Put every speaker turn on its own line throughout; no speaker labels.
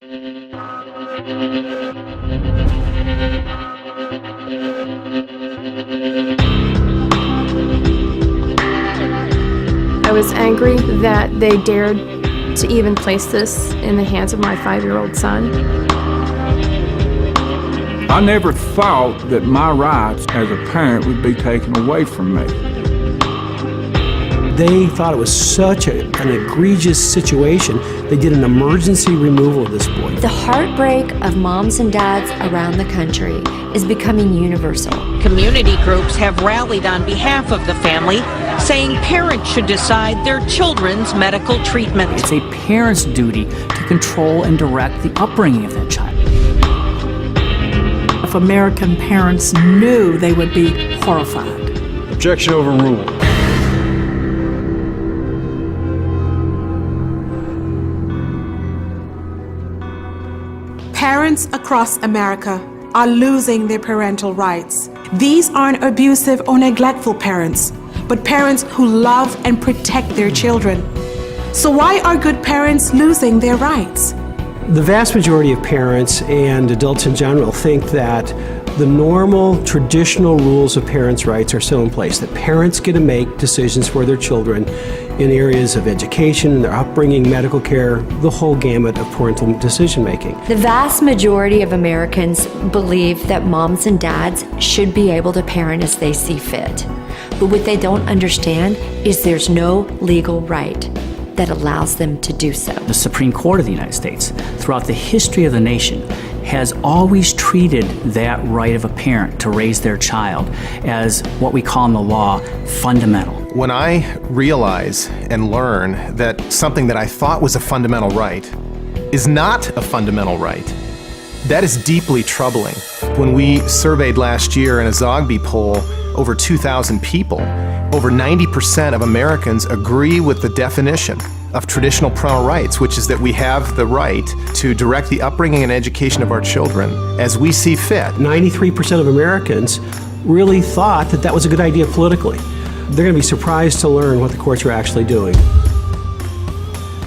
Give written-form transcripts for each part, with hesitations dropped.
I was angry that they dared to even place this in the hands of my 5-year-old son.
I never thought that my rights as a parent would be taken away from me.
They thought it was such an egregious situation, they did an emergency removal of this boy.
The heartbreak of moms and dads around the country is becoming universal.
Community groups have rallied on behalf of the family, saying parents should decide their children's medical treatment.
It's a parent's duty to control and direct the upbringing of their child.
If American parents knew, they would be horrified.
Objection overruled.
Parents across America are losing their parental rights. These aren't abusive or neglectful parents, but parents who love and protect their children. So why are good parents losing their rights?
The vast majority of parents and adults in general think that the normal, traditional rules of parents' rights are still in place, that parents get to make decisions for their children in areas of education, their upbringing, medical care, the whole gamut of parental decision-making.
The vast majority of Americans believe that moms and dads should be able to parent as they see fit. But what they don't understand is there's no legal right that allows them to do so.
The Supreme Court of the United States, throughout the history of the nation, has always treated that right of a parent to raise their child as what we call in the law fundamental.
When I realize and learn that something that I thought was a fundamental right is not a fundamental right, that is deeply troubling. When we surveyed last year in a Zogby poll over 2,000 people, over 90% of Americans agree with the definition of traditional parental rights, which is that we have the right to direct the upbringing and education of our children as we see fit.
93% of Americans really thought that that was a good idea politically. They're going to be surprised to learn what the courts are actually doing.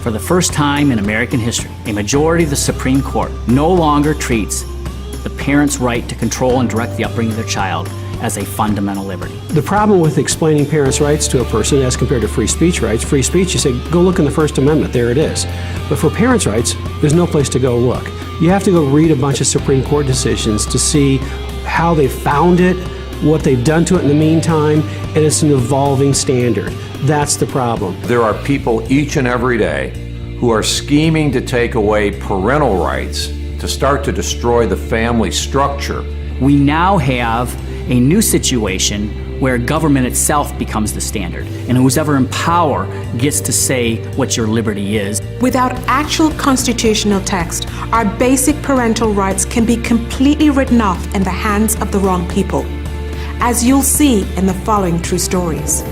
For the first time in American history, a majority of the Supreme Court no longer treats the parent's right to control and direct the upbringing of their child as a fundamental liberty.
The problem with explaining parents' rights to a person as compared to free speech rights, free speech, you say, go look in the First Amendment, there it is. But for parents' rights, there's no place to go look. You have to go read a bunch of Supreme Court decisions to see how they found it, what they've done to it in the meantime, and it's an evolving standard. That's the problem.
There are people each and every day who are scheming to take away parental rights to start to destroy the family structure.
We now have a new situation where government itself becomes the standard, and who's ever in power gets to say what your liberty is.
Without actual constitutional text, our basic parental rights can be completely written off in the hands of the wrong people, as you'll see in the following true stories.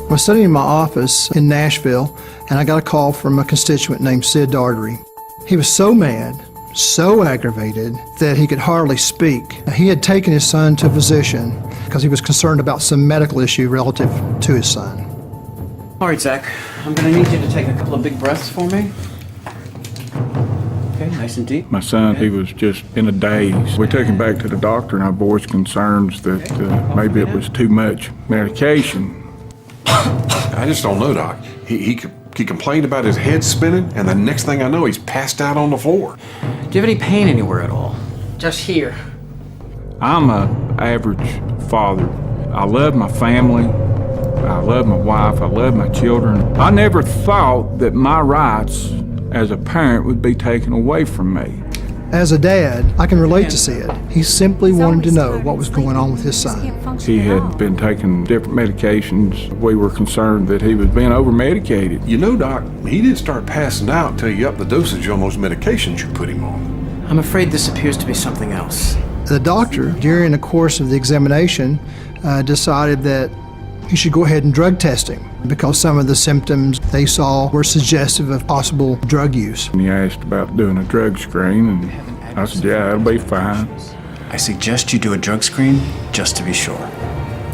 I was sitting in my office in Nashville, and I got a call from a constituent named Sid Dartery. He was so mad, so aggravated, that he could hardly speak. He had taken his son to a physician because he was concerned about some medical issue relative to his son.
All right, Zach, I'm going to need you to take a couple of big breaths for me. Okay, nice and deep.
My son, he was just in a daze. We took him back to the doctor and I voiced concerns that maybe it was too much medication.
I just don't know, Doc. He complained about his head spinning, and the next thing I know, he's passed out on the floor.
Do you have any pain anywhere at all? Just here.
I'm an average father. I love my family. I love my wife. I love my children. I never thought that my rights as a parent would be taken away from me.
As a dad, I can relate to Sid. He simply wanted to know what was going on with his son.
He had been taking different medications. We were concerned that he was being over-medicated.
You know, Doc, he didn't start passing out until you upped the dosage on those medications you put him on.
I'm afraid this appears to be something else.
The doctor, during the course of the examination, decided that he should go ahead and drug test him because some of the symptoms they saw were suggestive of possible drug use.
And he asked about doing a drug screen, and I said, yeah, that'll be fine.
I suggest you do a drug screen just to be sure.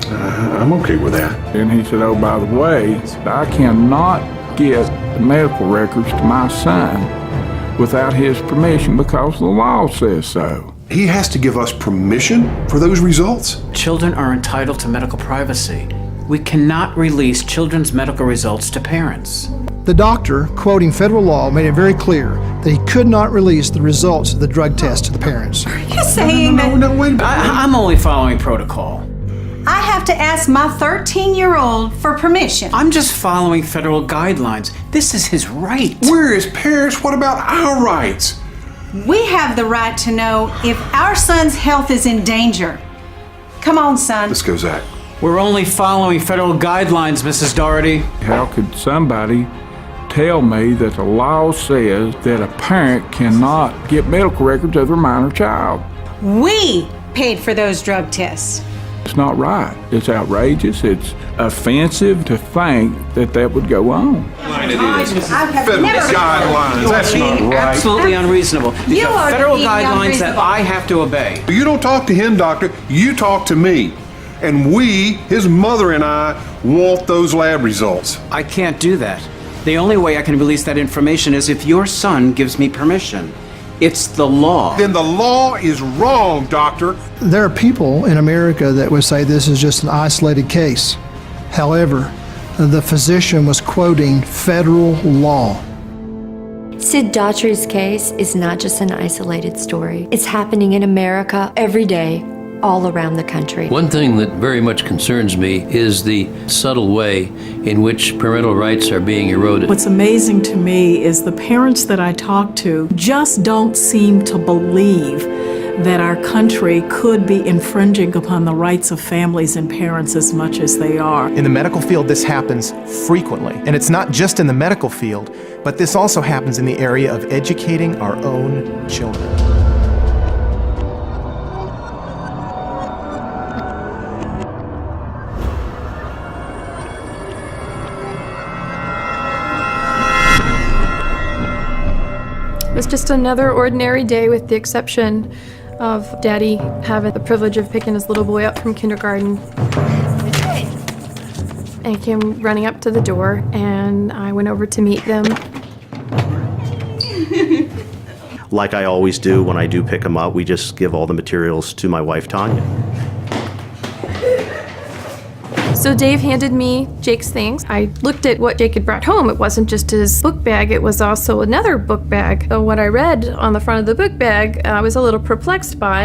I'm okay with that.
And he said, oh, by the way, I cannot get the medical records to my son without his permission because the law says so.
He has to give us permission for those results?
Children are entitled to medical privacy. We cannot release children's medical results to parents.
The doctor, quoting federal law, made it very clear that he could not release the results of the drug test to the parents.
You're saying
No, wait a minute.
I'm only following protocol.
I have to ask my 13-year-old for permission?
I'm just following federal guidelines. This is his right.
We're his parents. What about our rights?
We have the right to know if our son's health is in danger. Come on, son.
Let's go, Zach.
We're only following federal guidelines, Mrs. Doherty.
How could somebody tell me that the law says that a parent cannot get medical records of their minor child?
We paid for those drug tests.
It's not right. It's outrageous. It's offensive to think that that would go on.
Federal guidelines. That's not right.
Absolutely unreasonable. These
You
are
are
federal
being
guidelines that
unreasonable.
I have to obey.
You don't talk to him, doctor. You talk to me. And we, his mother and I, want those lab results.
I can't do that. The only way I can release that information is if your son gives me permission. It's the law.
Then the law is wrong, doctor.
There are people in America that would say this is just an isolated case. However, the physician was quoting federal law.
Sid Daughtry's case is not just an isolated story. It's happening in America every day, all around the country.
One thing that very much concerns me is the subtle way in which parental rights are being eroded.
What's amazing to me is the parents that I talk to just don't seem to believe that our country could be infringing upon the rights of families and parents as much as they are.
In the medical field, this happens frequently. And it's not just in the medical field, but this also happens in the area of educating our own children.
It was just another ordinary day with the exception of Daddy having the privilege of picking his little boy up from kindergarten. And he came running up to the door, and I went over to meet them.
Like I always do when I do pick him up, we just give all the materials to my wife, Tanya.
So Dave handed me Jake's things. I looked at what Jake had brought home. It wasn't just his book bag, it was also another book bag. So what I read on the front of the book bag, I was a little perplexed by.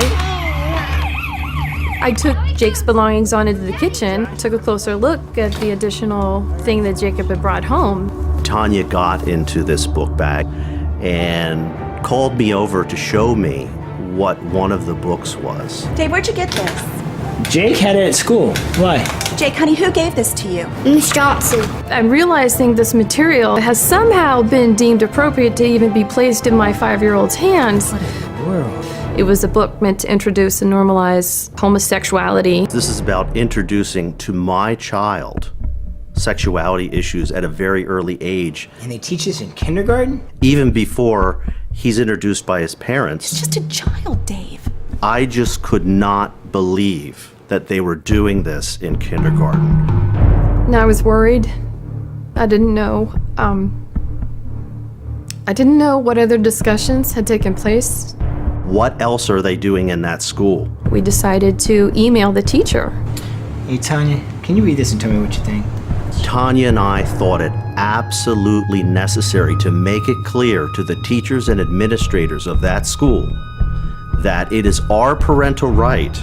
I took Jake's belongings on into the kitchen, took a closer look at the additional thing that Jacob had brought home.
Tanya got into this book bag and called me over to show me what one of the books was.
Dave, where'd you get this?
Jake had it at school. Why?
Jake, honey, who gave this to you?
Miss Johnson. I'm realizing this material has somehow been deemed appropriate to even be placed in my 5-year-old's hands.
What in the world?
It was a book meant to introduce and normalize homosexuality.
This is about introducing to my child sexuality issues at a very early age.
And they teach this in kindergarten?
Even before he's introduced by his parents.
It's just a child, Dave.
I just could not believe that they were doing this in kindergarten.
And I was worried. I didn't know. I didn't know what other discussions had taken place.
What else are they doing in that school?
We decided to email the teacher.
Hey, Tanya, can you read this and tell me what you think?
Tanya and I thought it absolutely necessary to make it clear to the teachers and administrators of that school that it is our parental right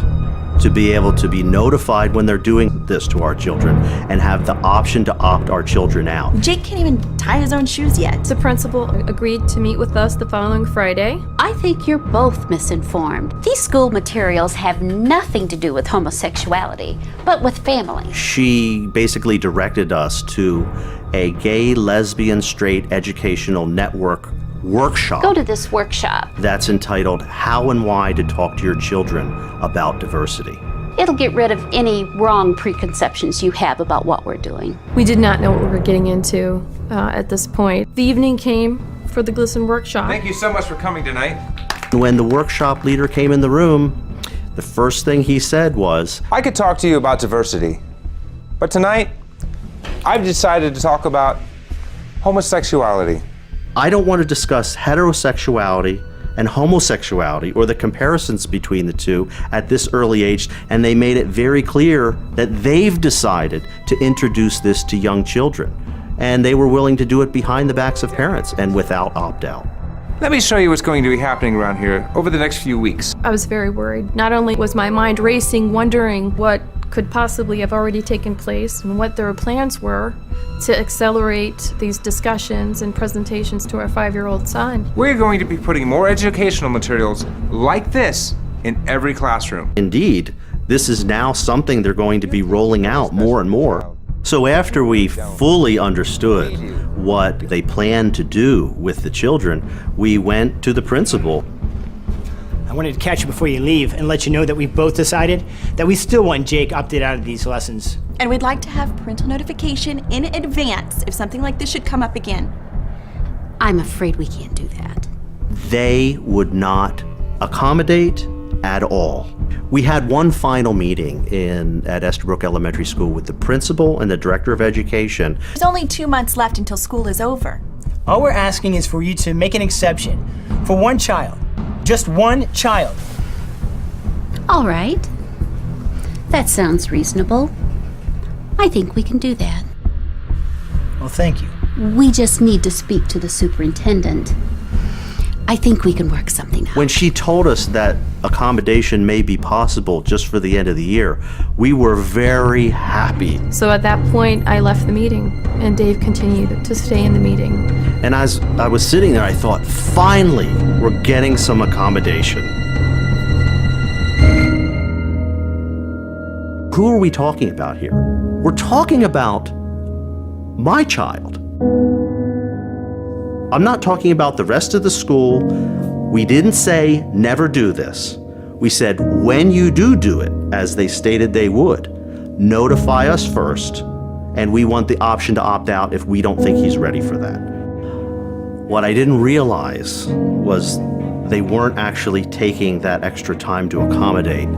to be able to be notified when they're doing this to our children and have the option to opt our children out.
Jake can't even tie his own shoes yet.
The principal agreed to meet with us the following Friday.
I think you're both misinformed. These school materials have nothing to do with homosexuality, but with family.
She basically directed us to a gay, lesbian, straight educational network workshop.
Go to this workshop.
That's entitled How and Why to Talk to Your Children About Diversity.
It'll get rid of any wrong preconceptions you have about what we're doing.
We did not know what we were getting into at this point. The evening came for the GLSEN workshop.
Thank you so much for coming tonight.
When the workshop leader came in the room, the first thing he said was,
I could talk to you about diversity, but tonight, I've decided to talk about homosexuality.
I don't want to discuss heterosexuality and homosexuality or the comparisons between the two at this early age, and they made it very clear that they've decided to introduce this to young children, and they were willing to do it behind the backs of parents and without opt-out.
Let me show you what's going to be happening around here over the next few weeks.
I was very worried. Not only was my mind racing, wondering what could possibly have already taken place and what their plans were to accelerate these discussions and presentations to our 5-year-old son.
We're going to be putting more educational materials like this in every classroom.
Indeed, this is now something they're going to be rolling out more and more. So after we fully understood what they planned to do with the children, we went to the principal.
I wanted to catch you before you leave and let you know that we've both decided that we still want Jake opted out of these lessons.
And we'd like to have parental notification in advance if something like this should come up again.
I'm afraid we can't do that.
They would not accommodate at all. We had one final meeting at Estabrook Elementary School with the principal and the director of education.
There's only 2 months left until school is over.
All we're asking is for you to make an exception for one child. Just one child.
All right. That sounds reasonable. I think we can do that.
Well, thank you.
We just need to speak to the superintendent. I think we can work something out.
When she told us that accommodation may be possible just for the end of the year, we were very happy.
So at that point, I left the meeting, and Dave continued to stay in the meeting.
And as I was sitting there, I thought, finally, we're getting some accommodation. Who are we talking about here? We're talking about my child. I'm not talking about the rest of the school. We didn't say never do this. We said when you do it, as they stated they would, notify us first, and we want the option to opt out if we don't think he's ready for that. What I didn't realize was they weren't actually taking that extra time to accommodate.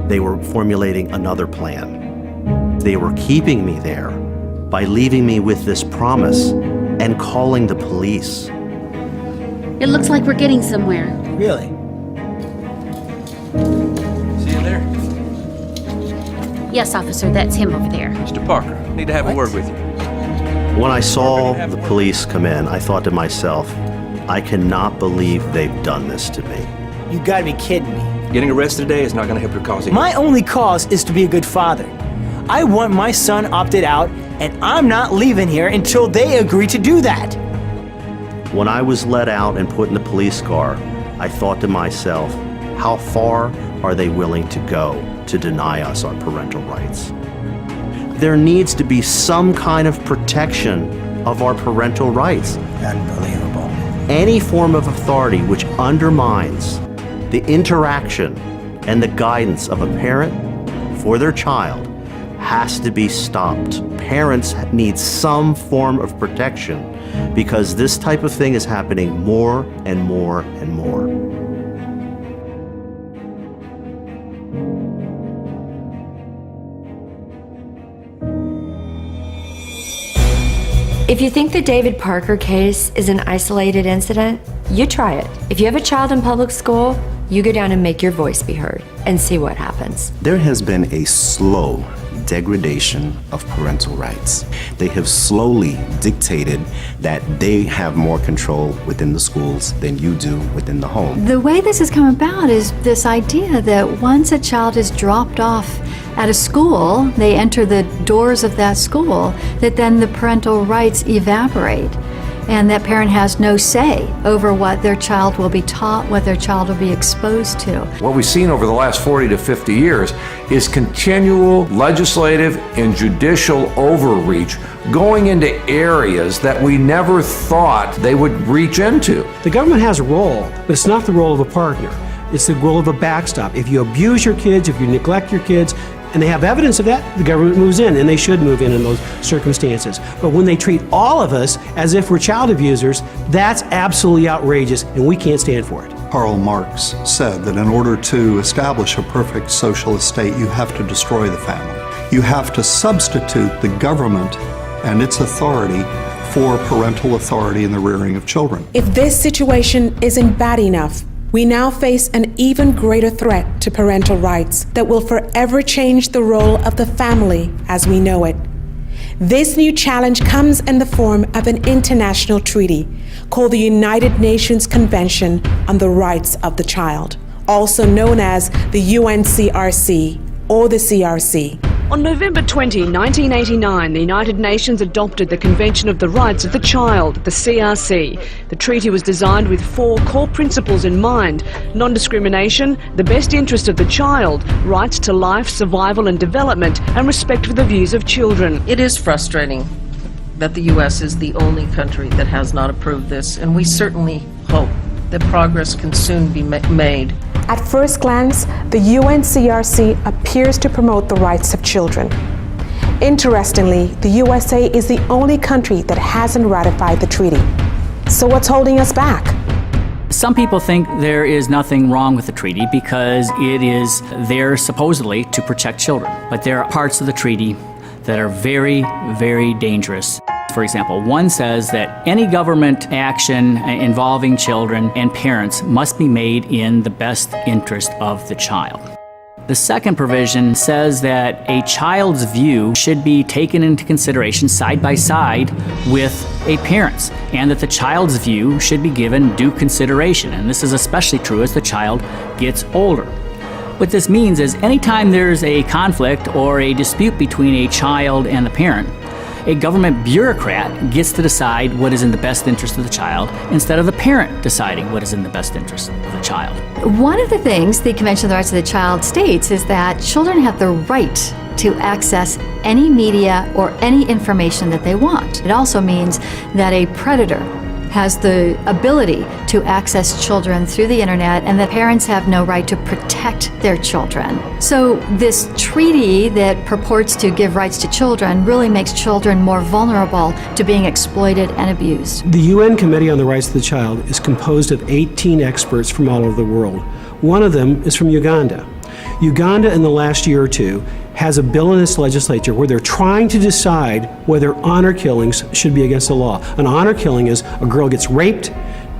They were formulating another plan. They were keeping me there by leaving me with this promise and calling the police.
It looks like we're getting somewhere.
Really?
See you there?
Yes, officer, that's him over there.
Mr. Parker, need to have a word with you.
When I saw the police come in, I thought to myself, I cannot believe they've done this to me.
You gotta be kidding me.
Getting arrested today is not going to help your cause either.
My only cause is to be a good father. I want my son opted out, and I'm not leaving here until they agree to do that.
When I was let out and put in the police car, I thought to myself, how far are they willing to go to deny us our parental rights? There needs to be some kind of protection of our parental rights.
Unbelievable.
Any form of authority which undermines the interaction and the guidance of a parent for their child has to be stopped. Parents need some form of protection because this type of thing is happening more and more and more.
If you think the David Parker case is an isolated incident, you try it. If you have a child in public school, you go down and make your voice be heard and see what happens.
There has been a slow degradation of parental rights. They have slowly dictated that they have more control within the schools than you do within the home.
The way this has come about is this idea that once a child is dropped off at a school, they enter the doors of that school, that then the parental rights evaporate. And that parent has no say over what their child will be taught, what their child will be exposed to.
What we've seen over the last 40 to 50 years is continual legislative and judicial overreach going into areas that we never thought they would reach into.
The government has a role, but it's not the role of a partner. It's the role of a backstop. If you abuse your kids, if you neglect your kids, and they have evidence of that, the government moves in, and they should move in those circumstances. But when they treat all of us as if we're child abusers, that's absolutely outrageous, and we can't stand for it.
Karl Marx said that in order to establish a perfect socialist state, you have to destroy the family. You have to substitute the government and its authority for parental authority in the rearing of children.
If this situation isn't bad enough, we now face an even greater threat to parental rights that will forever change the role of the family as we know it. This new challenge comes in the form of an international treaty called the United Nations Convention on the Rights of the Child, also known as the UNCRC or the CRC.
On November 20, 1989, the United Nations adopted the Convention of the Rights of the Child, the CRC. The treaty was designed with 4 core principles in mind: non-discrimination, the best interest of the child, rights to life, survival and development, and respect for the views of children.
It is frustrating that the U.S. is the only country that has not approved this, and we certainly hope that progress can soon be made.
At first glance, the UNCRC appears to promote the rights of children. Interestingly, the USA is the only country that hasn't ratified the treaty. So what's holding us back?
Some people think there is nothing wrong with the treaty because it is there supposedly to protect children. But there are parts of the treaty that are very, very dangerous. For example, one says that any government action involving children and parents must be made in the best interest of the child. The second provision says that a child's view should be taken into consideration side by side with a parent's, and that the child's view should be given due consideration. And this is especially true as the child gets older. What this means is anytime there's a conflict or a dispute between a child and the parent, a government bureaucrat gets to decide what is in the best interest of the child instead of the parent deciding what is in the best interest of the child.
One of the things the Convention on the Rights of the Child states is that children have the right to access any media or any information that they want. It also means that a predator has the ability to access children through the internet, and that parents have no right to protect their children. So this treaty that purports to give rights to children really makes children more vulnerable to being exploited and abused.
The UN Committee on the Rights of the Child is composed of 18 experts from all over the world. One of them is from Uganda. Uganda, in the last year or two, has a bill in its legislature where they're trying to decide whether honor killings should be against the law. An honor killing is a girl gets raped,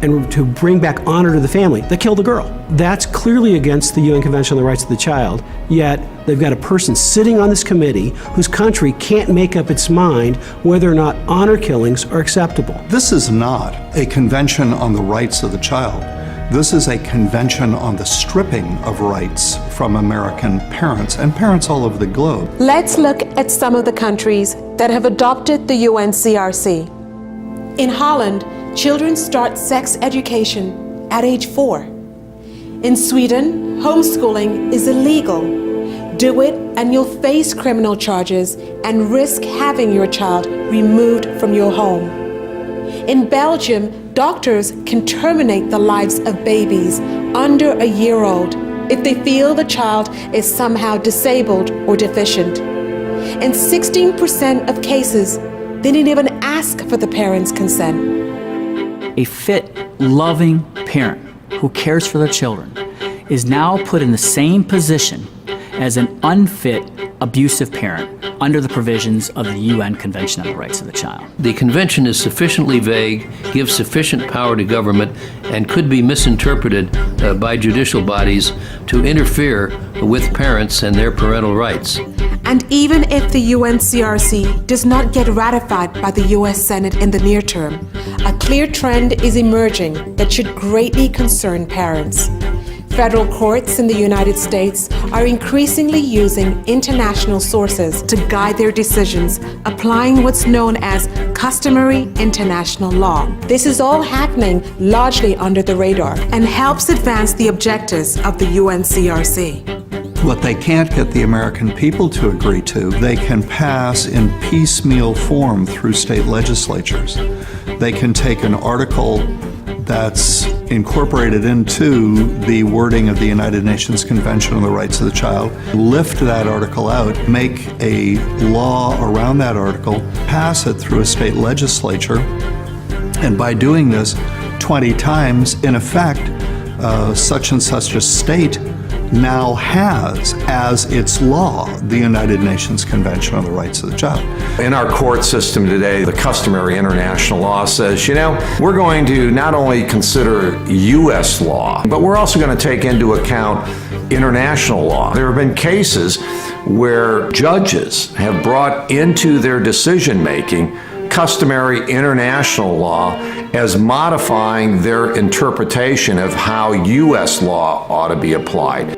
and to bring back honor to the family, they kill the girl. That's clearly against the UN Convention on the Rights of the Child, yet they've got a person sitting on this committee whose country can't make up its mind whether or not honor killings are acceptable.
This is not a convention on the rights of the child. This is a convention on the stripping of rights from American parents and parents all over the globe.
Let's look at some of the countries that have adopted the UNCRC. In Holland, children start sex education at age 4. In Sweden, homeschooling is illegal. Do it and you'll face criminal charges and risk having your child removed from your home. In Belgium, doctors can terminate the lives of babies under a year old if they feel the child is somehow disabled or deficient. In 16% of cases, they didn't even ask for the parents' consent.
A fit, loving parent who cares for their children is now put in the same position as an unfit, abusive parent under the provisions of the UN Convention on the Rights of the Child.
The convention is sufficiently vague, gives sufficient power to government, and could be misinterpreted by judicial bodies to interfere with parents and their parental rights.
And even if the UNCRC does not get ratified by the US Senate in the near term, a clear trend is emerging that should greatly concern parents. Federal courts in the United States are increasingly using international sources to guide their decisions, applying what's known as customary international law. This is all happening largely under the radar and helps advance the objectives of the UNCRC.
What they can't get the American people to agree to, they can pass in piecemeal form through state legislatures. They can take an article that's incorporated into the wording of the United Nations Convention on the Rights of the Child, lift that article out, make a law around that article, pass it through a state legislature, and by doing this 20 times, in effect, such and such a state now has as its law the United Nations Convention on the Rights of the Child.
In our court system today, the customary international law says, we're going to not only consider U.S. law, but we're also going to take into account international law. There have been cases where judges have brought into their decision-making customary international law as modifying their interpretation of how U.S. law ought to be applied.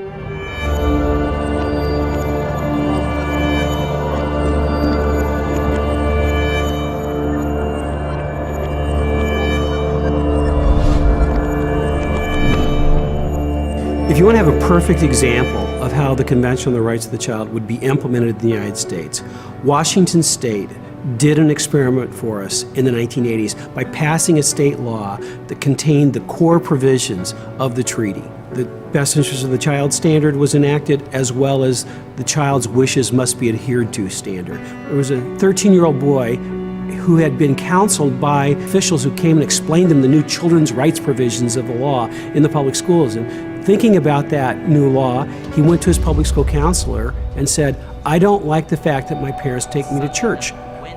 If you want to have a perfect example of how the Convention on the Rights of the Child would be implemented in the United States, Washington State did an experiment for us in the 1980s by passing a state law that contained the core provisions of the treaty. The Best Interest of the Child standard was enacted, as well as the child's wishes must be adhered to standard. There was a 13-year-old boy who had been counseled by officials who came and explained to him the new children's rights provisions of the law in the public schools. And thinking about that new law, he went to his public school counselor and said, "I don't like the fact that my parents take me to church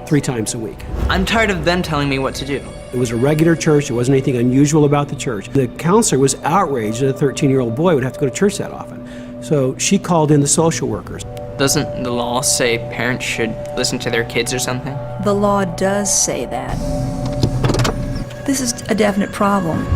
3 times a week.
I'm tired of them telling me what to do."
It was a regular church. There wasn't anything unusual about the church. The counselor was outraged that a 13-year-old boy would have to go to church that often. So she called in the social workers.
Doesn't the law say parents should listen to their kids or something?
The law does say that. This is a definite problem.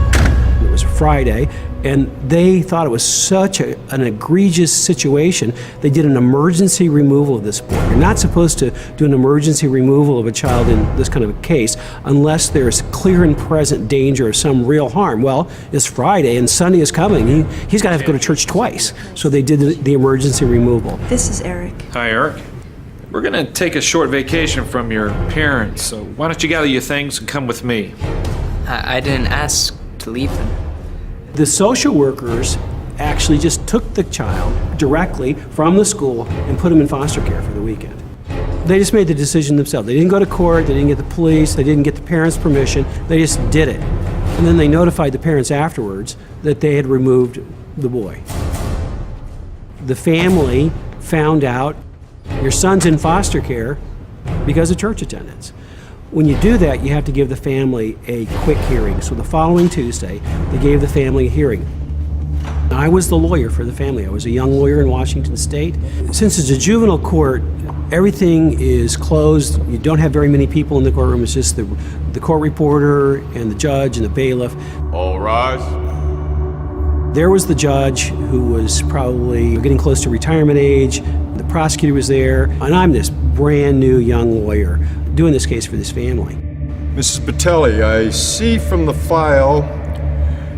It was Friday, and they thought it was such an egregious situation, they did an emergency removal of this boy. You're not supposed to do an emergency removal of a child in this kind of a case unless there's clear and present danger of some real harm. Well, it's Friday and Sunday is coming. He's got to have to go to church twice. So they did the emergency removal.
This is Eric.
Hi, Eric. We're going to take a short vacation from your parents, so why don't you gather your things and come with me?
I didn't ask to leave them.
The social workers actually just took the child directly from the school and put him in foster care for the weekend. They just made the decision themselves. They didn't go to court, they didn't get the police, they didn't get the parents' permission, they just did it. And then they notified the parents afterwards that they had removed the boy. The family found out your son's in foster care because of church attendance. When you do that, you have to give the family a quick hearing. So the following Tuesday, they gave the family a hearing. I was the lawyer for the family. I was a young lawyer in Washington State. Since it's a juvenile court, everything is closed. You don't have very many people in the courtroom. It's just the court reporter and the judge and the bailiff.
All rise.
There was the judge who was probably getting close to retirement age. The prosecutor was there, and I'm this brand new young lawyer doing this case for this family.
Mrs. Patelli, I see from the file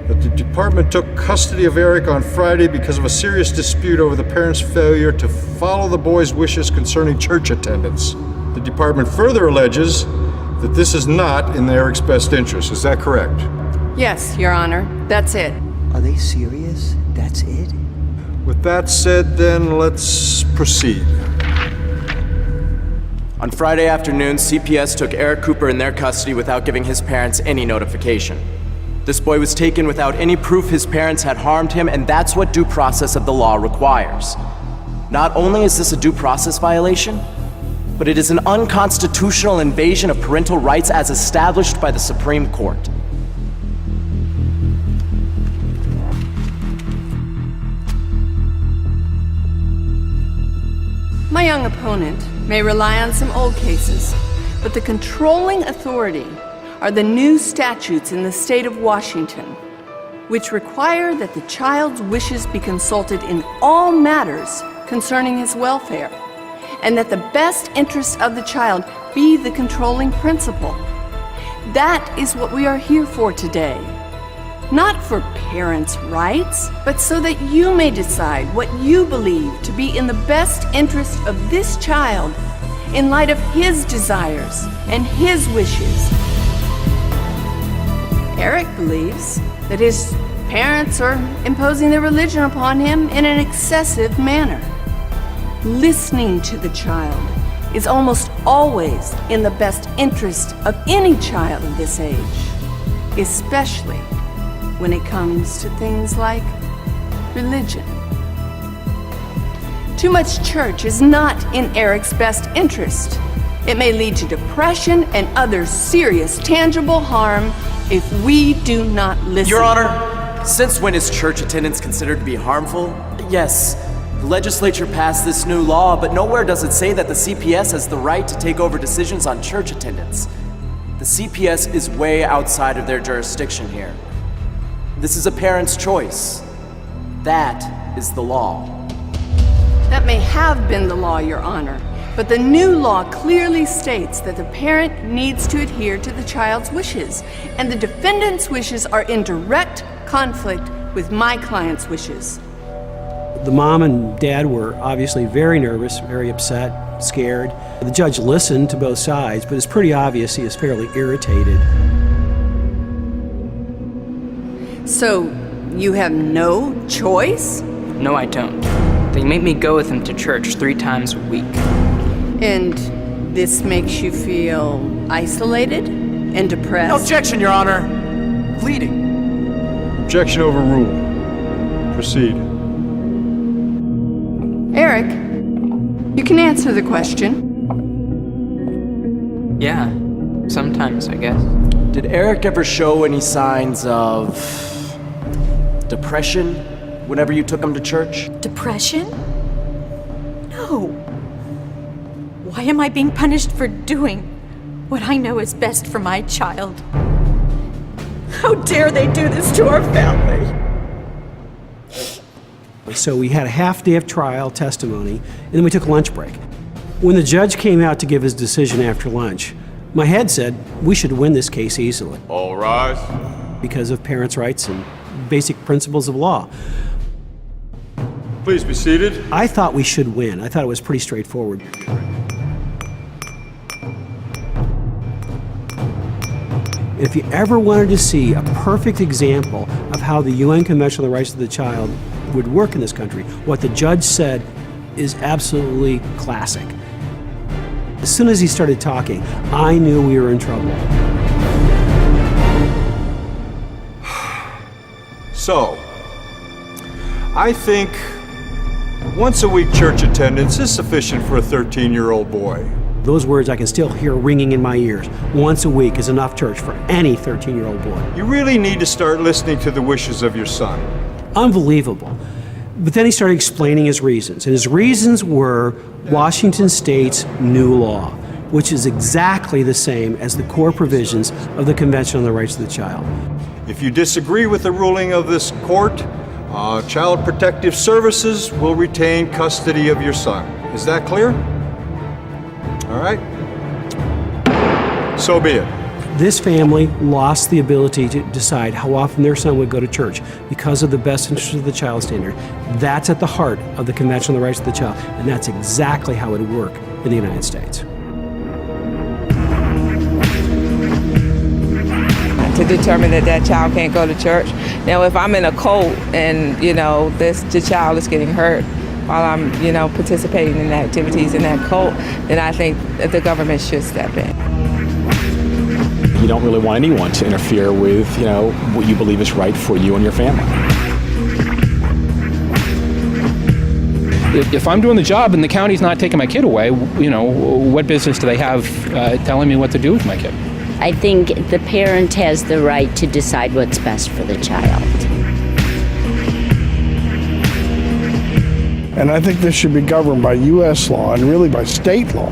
that the department took custody of Eric on Friday because of a serious dispute over the parents' failure to follow the boy's wishes concerning church attendance. The department further alleges that this is not in Eric's best interest. Is that correct?
Yes, Your Honor. That's it.
Are they serious? That's it?
With that said, then, let's proceed.
On Friday afternoon, CPS took Eric Cooper in their custody without giving his parents any notification. This boy was taken without any proof his parents had harmed him, and that's what due process of the law requires. Not only is this a due process violation, but it is an unconstitutional invasion of parental rights as established by the Supreme Court.
My young opponent may rely on some old cases, but the controlling authority are the new statutes in the state of Washington, which require that the child's wishes be consulted in all matters concerning his welfare, and that the best interests of the child be the controlling principle. That is what we are here for today. Not for parents' rights, but so that you may decide what you believe to be in the best interest of this child in light of his desires and his wishes. Eric believes that his parents are imposing their religion upon him in an excessive manner. Listening to the child is almost always in the best interest of any child of this age, especially when it comes to things like religion. Too much church is not in Eric's best interest. It may lead to depression and other serious, tangible harm if we do not listen.
Your Honor, since when is church attendance considered to be harmful? Yes, the legislature passed this new law, but nowhere does it say that the CPS has the right to take over decisions on church attendance. The CPS is way outside of their jurisdiction here. This is a parent's choice. That is the law.
That may have been the law, Your Honor, but the new law clearly states that the parent needs to adhere to the child's wishes, and the defendant's wishes are in direct conflict with my client's wishes.
The mom and dad were obviously very nervous, very upset, scared. The judge listened to both sides, but it's pretty obvious he is fairly irritated.
So, you have no choice?
No, I don't. They make me go with him to church 3 times a week.
And this makes you feel isolated and depressed?
Objection, Your Honor. Pleading.
Objection overruled. Proceed.
Eric, you can answer the question.
Yeah, sometimes, I guess.
Did Eric ever show any signs of depression whenever you took him to church?
Depression? No. Why am I being punished for doing what I know is best for my child? How dare they do this to our family?
So we had a half day of trial testimony, and then we took a lunch break. When the judge came out to give his decision after lunch, my head said we should win this case easily.
All rise.
Because of parents' rights and basic principles of law.
Please be seated.
I thought we should win. I thought it was pretty straightforward. If you ever wanted to see a perfect example of how the UN Convention on the Rights of the Child would work in this country, what the judge said is absolutely classic. As soon as he started talking, I knew we were in trouble.
So, I think once a week church attendance is sufficient for a 13-year-old boy.
Those words I can still hear ringing in my ears. Once a week is enough church for any 13-year-old boy.
You really need to start listening to the wishes of your son.
Unbelievable. But then he started explaining his reasons. And his reasons were Washington State's new law, which is exactly the same as the core provisions of the Convention on the Rights of the Child.
If you disagree with the ruling of this court, Child Protective Services will retain custody of your son. Is that clear? All right. So be it.
This family lost the ability to decide how often their son would go to church because of the best interest of the child standard. That's at the heart of the Convention on the Rights of the Child, and that's exactly how it would work in the United States.
To determine that that child can't go to church. Now, if I'm in a cult and, the child is getting hurt while I'm, participating in activities in that cult, then I think that the government should step in.
You don't really want anyone to interfere with, what you believe is right for you and your family.
If I'm doing the job and the county's not taking my kid away, what business do they have telling me what to do with my kid?
I think the parent has the right to decide what's best for the child.
And I think this should be governed by U.S. law and really by state law,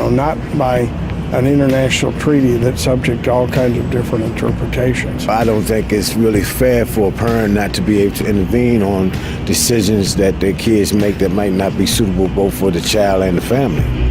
not by an international treaty that's subject to all kinds of different interpretations.
I don't think it's really fair for a parent not to be able to intervene on decisions that their kids make that might not be suitable both for the child and the family.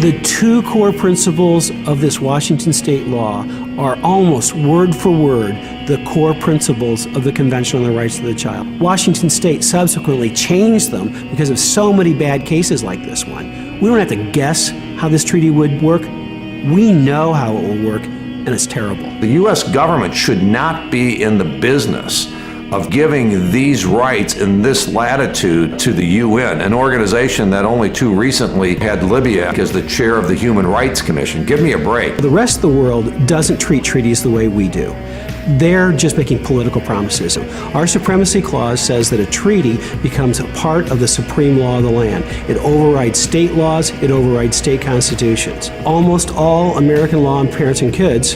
The two core principles of this Washington state law are almost word for word the core principles of the Convention on the Rights of the Child. Washington state subsequently changed them because of so many bad cases like this one. We don't have to guess how this treaty would work. We know how it will work, and it's terrible.
The U.S. government should not be in the business of giving these rights in this latitude to the UN, an organization that only too recently had Libya as the chair of the Human Rights Commission. Give me a break.
The rest of the world doesn't treat treaties the way we do. They're just making political promises. Our supremacy clause says that a treaty becomes a part of the supreme law of the land. It overrides state laws, it overrides state constitutions. Almost all American law on parents and kids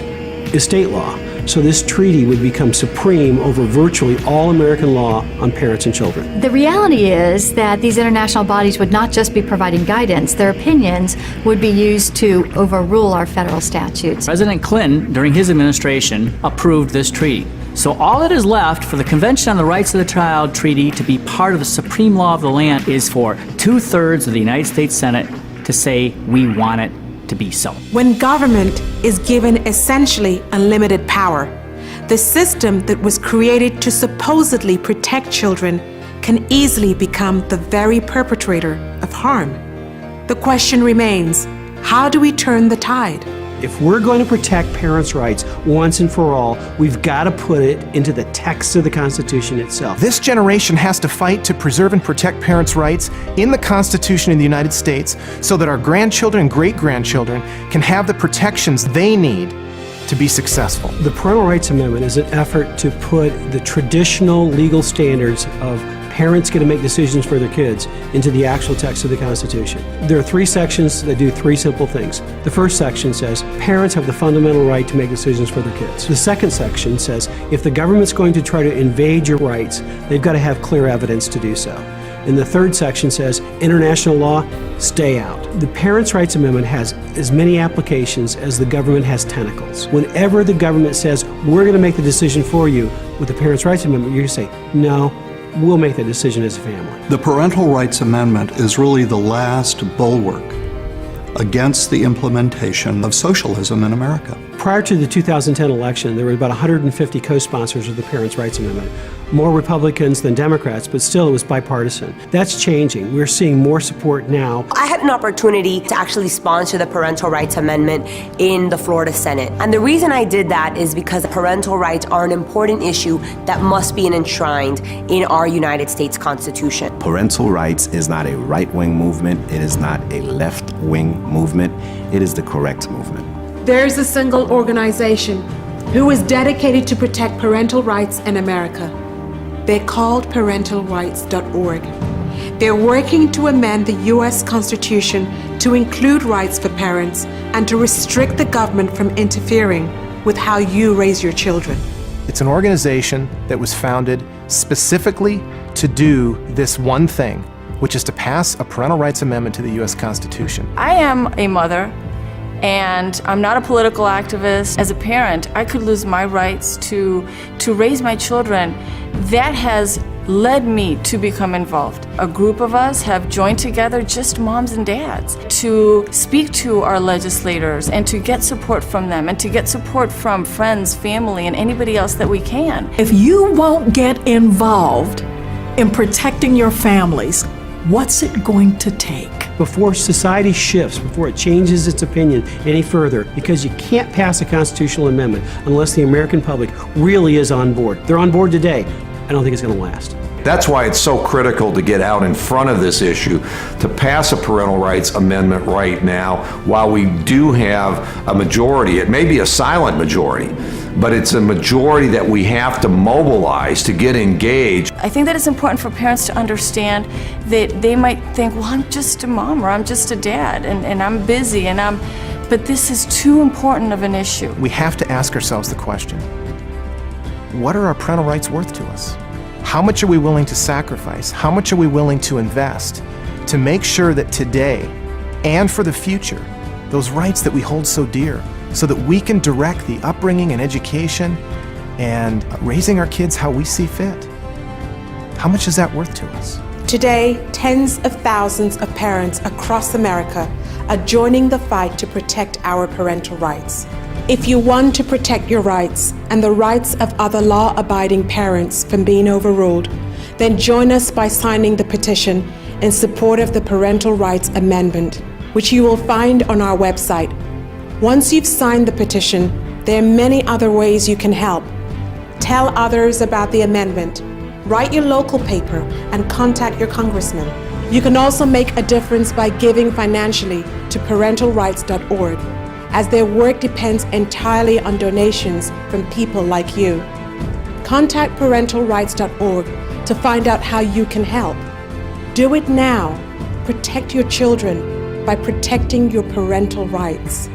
is state law. So this treaty would become supreme over virtually all American law on parents and children.
The reality is that these international bodies would not just be providing guidance, their opinions would be used to overrule our federal statutes.
President Clinton, during his administration, approved this treaty. So all that is left for the Convention on the Rights of the Child Treaty to be part of the supreme law of the land is for 2/3 of the United States Senate to say we want it to be so.
When government is given essentially unlimited power, the system that was created to supposedly protect children can easily become the very perpetrator of harm. The question remains, how do we turn the tide?
If we're going to protect parents' rights once and for all, we've got to put it into the text of the Constitution itself.
This generation has to fight to preserve and protect parents' rights in the Constitution of the United States so that our grandchildren and great-grandchildren can have the protections they need to be successful.
The Parental Rights Amendment is an effort to put the traditional legal standards of parents get to make decisions for their kids into the actual text of the Constitution. There are 3 sections that do 3 simple things. The first section says parents have the fundamental right to make decisions for their kids. The second section says if the government's going to try to invade your rights, they've got to have clear evidence to do so. And the third section says international law, stay out. The Parents' Rights Amendment has as many applications as the government has tentacles. Whenever the government says we're going to make the decision for you with the Parents' Rights Amendment, you're going to say no. We'll make the decision as a family.
The Parental Rights Amendment is really the last bulwark against the implementation of socialism in America.
Prior to the 2010 election, there were about 150 co-sponsors of the Parents' Rights Amendment. More Republicans than Democrats, but still it was bipartisan. That's changing. We're seeing more support now.
I had an opportunity to actually sponsor the Parental Rights Amendment in the Florida Senate. And the reason I did that is because parental rights are an important issue that must be enshrined in our United States Constitution.
Parental rights is not a right-wing movement. It is not a left-wing movement. It is the correct movement.
There is a single organization who is dedicated to protect parental rights in America. They're called parentalrights.org. They're working to amend the U.S. Constitution to include rights for parents and to restrict the government from interfering with how you raise your children.
It's an organization that was founded specifically to do this one thing, which is to pass a parental rights amendment to the U.S. Constitution.
I am a mother, and I'm not a political activist. As a parent, I could lose my rights to raise my children. That has led me to become involved. A group of us have joined together, just moms and dads, to speak to our legislators and to get support from them and to get support from friends, family, and anybody else that we can.
If you won't get involved in protecting your families, what's it going to take?
Before society shifts, before it changes its opinion any further, because you can't pass a constitutional amendment unless the American public really is on board. They're on board today. I don't think it's going to last.
That's why it's so critical to get out in front of this issue, to pass a parental rights amendment right now while we do have a majority. It may be a silent majority, but it's a majority that we have to mobilize to get engaged.
I think that it's important for parents to understand that they might think, well, I'm just a mom or I'm just a dad and I'm busy but this is too important of an issue.
We have to ask ourselves the question, what are our parental rights worth to us? How much are we willing to sacrifice? How much are we willing to invest to make sure that today and for the future, those rights that we hold so dear, so that we can direct the upbringing and education and raising our kids how we see fit? How much is that worth to us?
Today, tens of thousands of parents across America are joining the fight to protect our parental rights. If you want to protect your rights and the rights of other law-abiding parents from being overruled, then join us by signing the petition in support of the Parental Rights Amendment, which you will find on our website. Once you've signed the petition, There are many other ways you can help. Tell others about the amendment. Write your local paper and contact your congressman. You can also make a difference by giving financially to parentalrights.org, as their work depends entirely on donations from people like you. Contact parentalrights.org to find out how you can help. Do it now. Protect your children by protecting your parental rights.